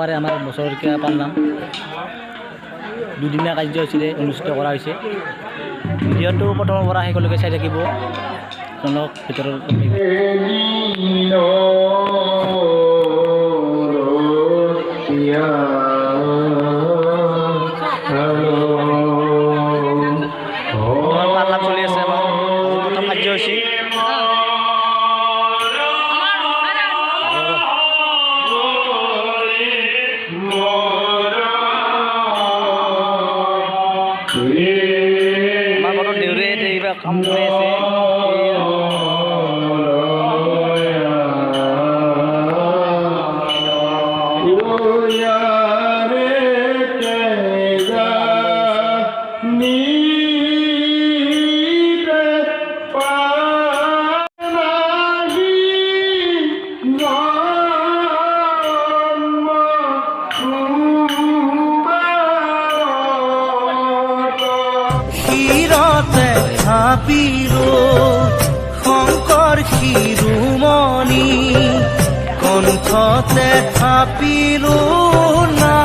শুক্ৰবাৰে আমাৰ বছৰকীয়া পালনাম দুদিনীয়া কাৰ্যসূচীৰে অনুষ্ঠিত কৰা হৈছে। ভিডিঅ'টো প্ৰথমৰ পৰা শেষলৈকে চাই থাকিব। জনক ভিতৰৰ পালনাম চলি আছে আমাৰ প্ৰথম কাৰ্যসূচী। আমাৰ ঘৰত দেউৰে এইবাৰ কাম কৰি আছে। শিৰতে থাপিৰো শংকৰ শিৰোমণি, কণ্ঠতে থাপিৰো না